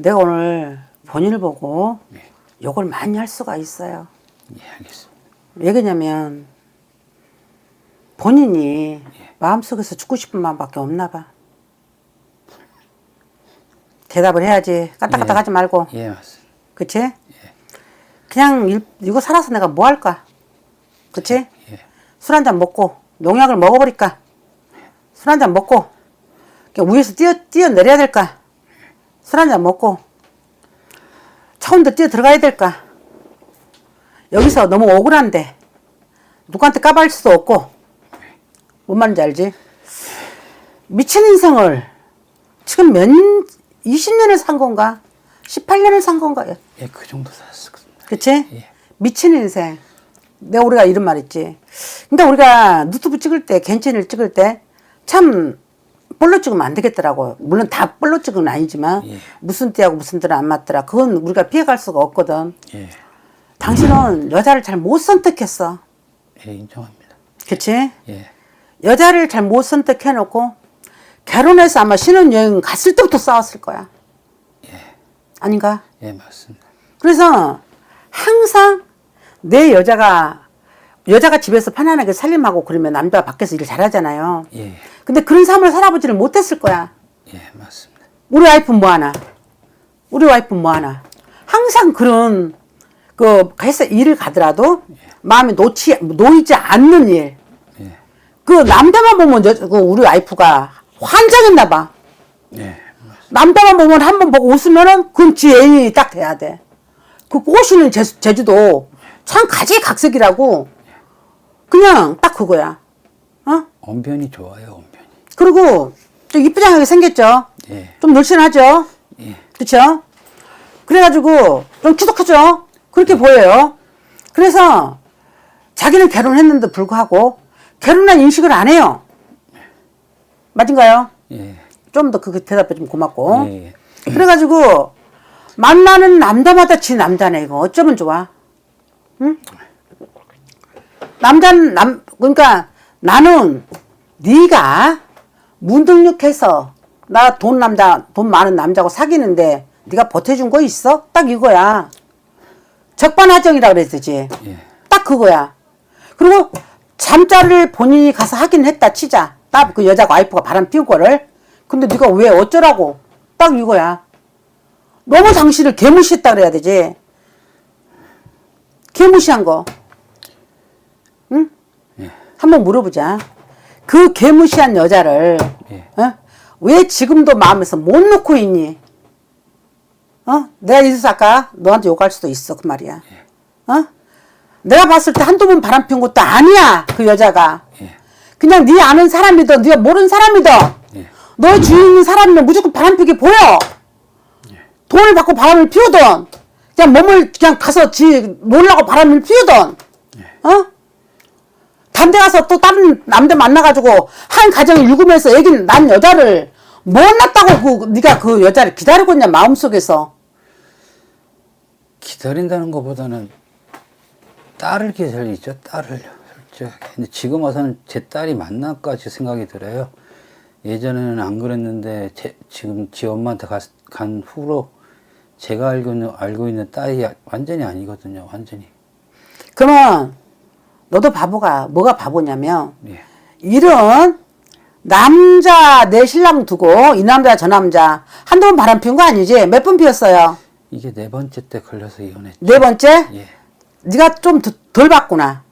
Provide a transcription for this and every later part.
내가 오늘 본인을 보고 네. 욕을 많이 할 수가 있어요. 예, 알겠습니다. 왜 그러냐면 본인이 마음속에서 죽고 싶은 마음밖에 없나 봐. 대답을 해야지. 까딱까딱 하지 말고. 예, 맞습니다. 그치? 그냥 이거 살아서 내가 뭐 할까? 그치? 예. 술 한잔 먹고 농약을 먹어버릴까? 술 한잔 먹고 그냥 위에서 뛰어내려야 될까? 술 한잔 먹고 처음부터 뛰어 들어가야 될까? 여기서 너무 억울한데 누구한테 까발릴 수도 없고 뭔 말인지 알지? 미친 인생을 지금 20년을 산 건가? 18년을 산 건가? 예, 그 정도 살았을 겁니다. 그치? 예. 미친 인생. 우리가 이런 말 있지. 근데 우리가 유튜브 찍을 때, 겐친을 찍을 때, 참, 볼로 찍으면 안 되겠더라고. 물론 다 볼로 찍으면 아니지만, 예. 무슨 띠하고 무슨 띠는 안 맞더라. 그건 우리가 피해갈 수가 없거든. 예. 당신은 여자를 잘 못 선택했어. 예, 인정합니다. 그치? 예. 여자를 잘 못 선택해놓고, 결혼해서 아마 신혼여행 갔을 때부터 싸웠을 거야. 예. 아닌가? 예, 맞습니다. 그래서 항상 내 여자가 집에서 편안하게 살림하고 그러면 남자가 밖에서 일을 잘하잖아요. 예. 근데 그런 삶을 살아보지를 못했을 거야. 예, 맞습니다. 우리 와이프는 뭐 하나? 우리 와이프는 뭐 하나? 항상 그런 회사 일을 가더라도 마음이 놓이지 않는 일. 예. 그 남자만 보면 우리 와이프가 환장했나 봐. 예. 남자만 보면 한 번 보고 웃으면은 그건 지 애인이 딱 돼야 돼. 그 꼬시는 재주도 참 가지각색이라고. 그냥 딱 그거야. 어? 언변이 좋아요, 언변이. 그리고 좀 이쁘장하게 생겼죠. 예. 좀 늘씬하죠. 예. 그쵸? 그래가지고 좀 키도 크죠. 그렇게 보여요. 그래서 자기는 결혼했는데 불구하고 결혼한 인식을 안 해요. 맞은가요? 예. 좀 더 그 대답해 주면 고맙고. 예. 그래가지고 만나는 남자마다 지 남자네. 이거 어쩌면 좋아? 응? 그러니까 나는 네가 무능력해서 나 돈 많은 남자하고 사귀는데 네가 보태준 거 있어? 딱 이거야. 적반하장이라 그랬지. 예. 딱 그거야. 그리고 잠자리를 본인이 가서 하긴 했다 치자. 딱 그 여자 와이프가 바람 피운 거를. 근데 네가 왜 어쩌라고? 딱 이거야. 너무 당신을 개무시했다 그래야 되지. 개무시한 거. 응? 예. 한번 물어보자. 그 개무시한 여자를 예. 왜 지금도 마음에서 못 놓고 있니? 내가 있어서 아까 너한테 욕할 수도 있어. 그 말이야. 내가 봤을 때 한두 번 바람 피운 것도 아니야. 그 여자가. 예. 그냥 네 아는 사람이든 네가 모르는 사람이든 예. 너의 주위에 있는 사람이면 무조건 바람 피게 보여. 돈을 받고 바람을 피우든 그냥 몸을 그냥 가서 놀라고 바람을 피우든 단데 가서 또 다른 남자 만나가지고 한 가정을 유구면서 애기 난 여자를 못 낳았다고 네가 그 여자를 기다리고 있냐 마음속에서. 기다린다는 것보다는 딸을 기다리죠, 딸을. 솔직하게. 근데 지금 와서는 제 딸이 맞나까지 생각이 들어요. 예전에는 안 그랬는데 지금 지 엄마한테 간 후로 제가 알고 있는 딸이 완전히 아니거든요. 완전히. 그러면 너도 바보가 뭐가 바보냐면 예. 이런 남자 내 신랑 두고 이 남자 저 남자 한두 번 바람 피운 거 아니지? 몇 번 피웠어요? 이게 4번째 때 걸려서 이혼했죠. 4번째? 예. 네가 좀 덜 봤구나.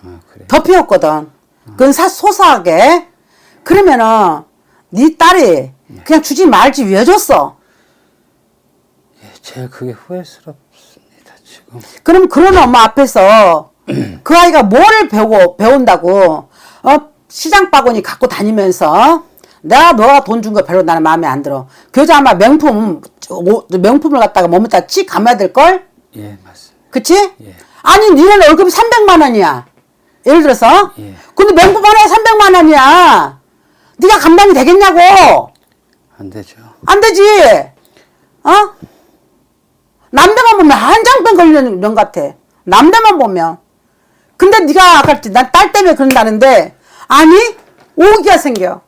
아, 그래. 더 피웠거든. 그건 소소하게. 그러면은 네 딸이 그냥 주지 말지 왜 줬어? 예, 제일 그게 후회스럽습니다, 지금. 그럼 그런 엄마 앞에서 그 아이가 뭐를 배운다고 시장 바구니 갖고 다니면서 너가 돈 준 거 별로 나는 마음에 안 들어. 그 여자 아마 명품을 갖다가 몸에다 찍 감아야 될걸? 예, 맞습니다. 그치? 예. 아니 니는 월급이 300만 원이야. 예를 들어서. 예. 근데 명품 하나에 300만 원이야. 네가 감당이 되겠냐고. 안 되죠. 안 되지. 남자만 보면 한장병 걸리는 것 같아. 남자만 보면. 근데 네가 아까 난 딸 때문에 그런다는데 아니 오기가 생겨.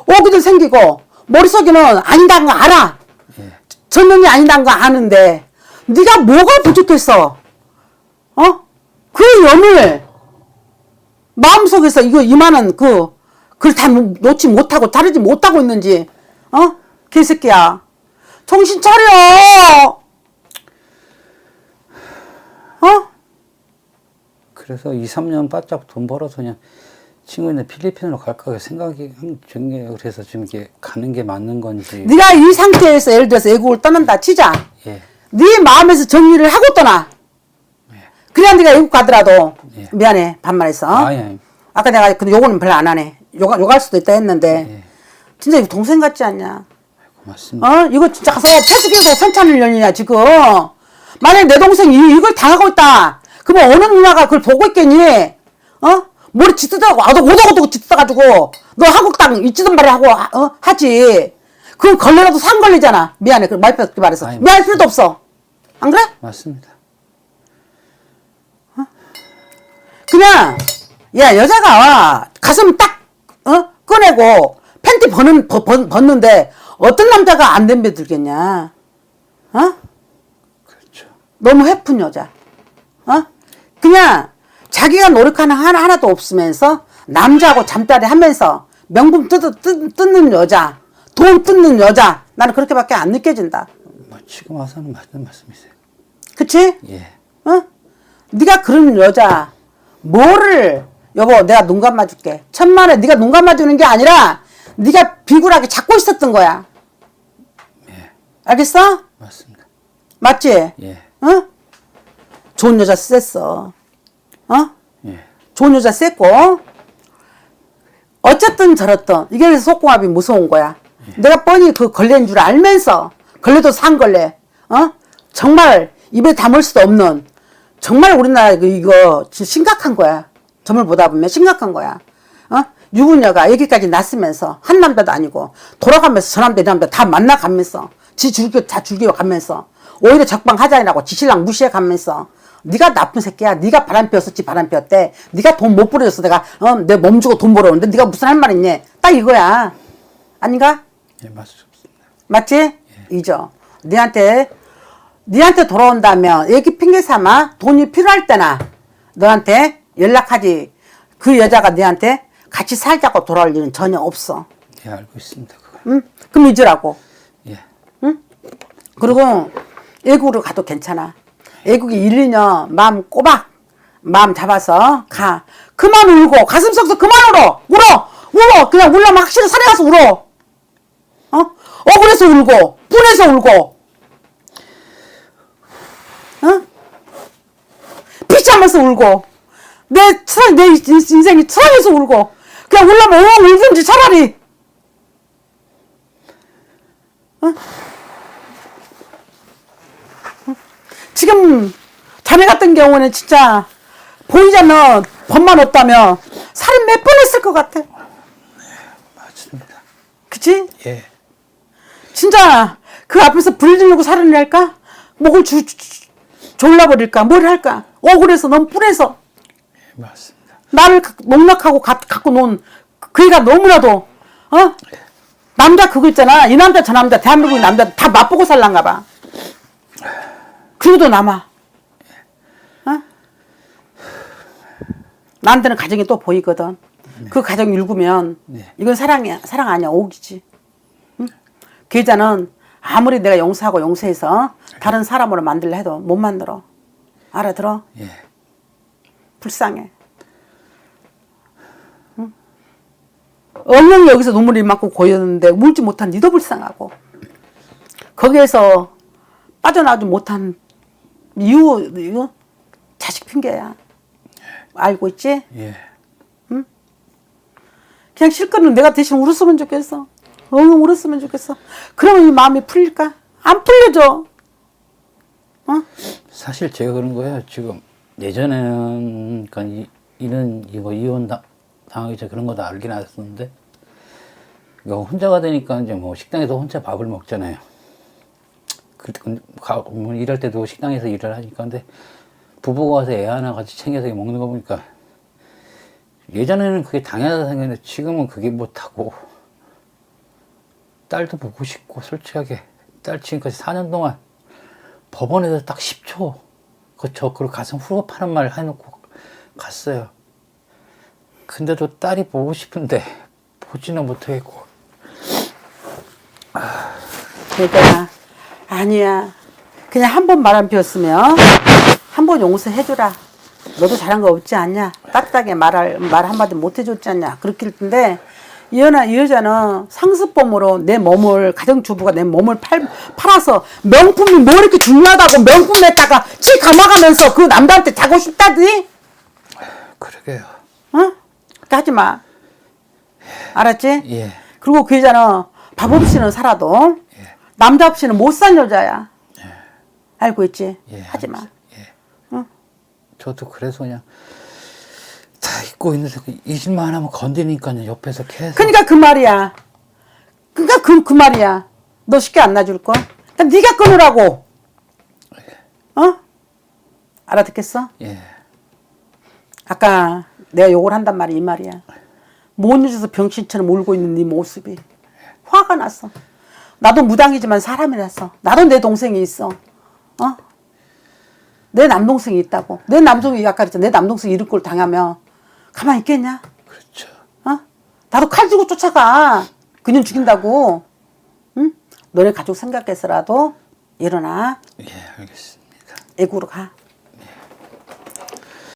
오기도 생기고 머릿속에는 아니다는 거 알아. 전형이 아니란 거 아는데 네가 뭐가 부족했어? 그 염을 마음속에서 이만한 그걸 다 놓지 못하고 자르지 못하고 있는지 개새끼야 정신 차려. 그래서 2, 3년 바짝 돈 벌어서 그냥 친구인데 필리핀으로 갈까 생각이 중이에요. 그래서 지금 이게 가는 게 맞는 건지. 네가 이 상태에서 예를 들어서 외국을 떠난다 치자. 예. 네 마음에서 정리를 하고 떠나. 그래야 네가 외국 가더라도 예. 미안해 반말했어. 예. 아까 내가 근데 요거는 별로 안 하네. 욕할 수도 있다 했는데 예. 진짜 이거 동생 같지 않냐? 맞습니다. 이거 진짜 가서 80개국 선찬을 년이냐 지금. 만약에 내 동생이 이걸 당하고 있다. 그러면 어느 누나가 그걸 보고 있겠니? 머리 짓뜯어가고 오도오도 짓뜯어가지고 너 한국 땅 있지든 말이 하고 하지. 그럼 걸려라도 상 걸리잖아. 미안해. 그 말 빼기 말해서 아이, 미안할 필요도 없어. 안 그래? 맞습니다. 그냥 야 여자가 가슴 딱 꺼내고 팬티 벗는데 어떤 남자가 안 덤벼 들겠냐? 그렇죠. 너무 해픈 여자. 그냥 자기가 노력하는 하나도 없으면서 남자하고 잠자리 하면서 명분 뜯는 여자, 돈 뜯는 여자. 나는 그렇게밖에 안 느껴진다. 뭐 지금 와서는 맞는 말씀이세요. 그치? 예. 네가 그런 여자 뭐를 여보 내가 눈 감아줄게. 천만에 네가 눈 감아주는 게 아니라 네가 비굴하게 잡고 있었던 거야. 예. 알겠어? 맞습니다. 맞지? 예. 좋은 여자 셌어. 예. 좋은 여자 셌고 어쨌든 저렇든 이게 그래서 속궁합이 무서운 거야. 내가 뻔히 그 걸레인 줄 알면서 걸레도 산 걸레. 정말 입에 담을 수도 없는 정말 우리나라 이거 진짜 심각한 거야. 점을 보다 보면 심각한 거야. 유부녀가 여기까지 났으면서 한 남자도 아니고 돌아가면서 저 남자 이 남자 다 만나가면서 지 줄기 다 즐겨가면서 오히려 적방하자라고 지신랑 무시해가면서 네가 나쁜 새끼야. 네가 바람 피웠었지 바람 피웠대. 네가 돈 못 벌어줬어. 내가 내 몸 주고 돈 벌어오는데 네가 무슨 할 말 있니? 딱 이거야. 아닌가? 예, 맞습니다. 맞지? 예. 이죠. 니한테 돌아온다면 얘기 핑계 삼아 돈이 필요할 때나 너한테 연락하지. 그 여자가 니한테 같이 살자고 돌아올 일은 전혀 없어. 예, 알고 있습니다. 그거. 응? 그럼 잊으라고. 예. 응? 그리고 외국으로 가도 괜찮아. 외국이 1, 2년 마음 잡아서 가. 그만 울고 가슴 속에서 그만 울어. 그냥 울려면 확실히 산에 가서 울어. 억울해서 울고 분해서 울고 피치하면서 울고 내 인생이 트라우마에서 울고 그냥 울려면 울든지 차라리 지금 자네 같은 경우는 진짜 보이자면 법만 없다면 살인 몇 번 했을 것 같아. 맞습니다. 그치? 예. 진짜 그 앞에서 불 지르고 살인을 할까? 목을 졸라버릴까? 뭘 할까? 억울해서 너무 뿔해서 예, 맞습니다. 나를 농락하고 갖고 논 그 애가 너무나도 남자 그거 있잖아. 이 남자 저 남자 대한민국 남자 다 맛보고 살란가 봐. 그러고도 남아. 나한테는 가정이 또 보이거든. 네. 그 가정 읽으면 네. 이건 사랑이야. 사랑 아니야. 오기지. 응? 그 여자는 아무리 내가 용서하고 용서해서 다른 사람으로 만들려 해도 못 만들어. 알아들어? 예. 불쌍해. 응? 엉엉 여기서 눈물이 이만큼 고였는데 울지 못한 니도 불쌍하고 거기에서 빠져나오지 못한 이유 자식 핑계야. 알고 있지? 예. 그냥 실컷은 내가 대신 울었으면 좋겠어. 울었으면 좋겠어. 그러면 이 마음이 풀릴까? 안 풀려져. 사실 제가 그런 거예요. 지금 예전에는 그러니까 이거 이혼 당하기 전에 그런 거 다 알긴 알았었는데 이거 혼자가 되니까 이제 뭐 식당에서 혼자 밥을 먹잖아요. 일할 때도 식당에서 일을 하니까 근데 부부가 와서 애 하나 같이 챙겨서 먹는 거 보니까 예전에는 그게 당연하다 생각했는데 지금은 그게 못하고 딸도 보고 싶고 솔직하게 딸 지금까지 4년 동안 법원에서 딱 10초 그리고 가슴 후업하는 말 해놓고 갔어요. 근데도 딸이 보고 싶은데 보지는 못하겠고. 그러니까 아니야. 그냥 한 번 바람 피웠으면 한 번 용서해주라. 너도 잘한 거 없지 않냐? 따뜻하게 말 한마디 못 해줬지 않냐? 그렇게 했는데 이 여자는 상습범으로 내 몸을, 가정주부가 내 몸을 팔아서 명품이 뭐 이렇게 중요하다고 명품에다가 치 감아가면서 그 남자한테 자고 싶다지? 그러게요. 응? 하지 마. 알았지? 예. 그리고 그 여자는 밥 없이는 살아도 예. 남자 없이는 못 산 여자야. 예. 알고 있지? 예. 하지 마. 예. 응? 저도 그래서 그냥 다 잊고 있는데 잊을만 하면 건드리니까 옆에서 계속. 그러니까 그 말이야. 그러니까 그 말이야. 너 쉽게 안 놔줄 거? 그러니까 네가 끊으라고. 어? 알아듣겠어? 예. 아까 내가 욕을 한단 말이 이 말이야. 못 잊어서 병신처럼 울고 있는 네 모습이 화가 났어. 나도 무당이지만 사람이라서. 나도 내 동생이 있어. 어? 내 남동생이 있다고. 내 남동생이 아까 그랬잖아. 내 남동생이 이런 걸 당하면 가만히 있겠냐? 그렇죠. 어? 나도 칼 들고 쫓아가. 그년 죽인다고. 응? 너네 가족 생각해서라도 일어나. 예, 알겠습니다. 애구로 가.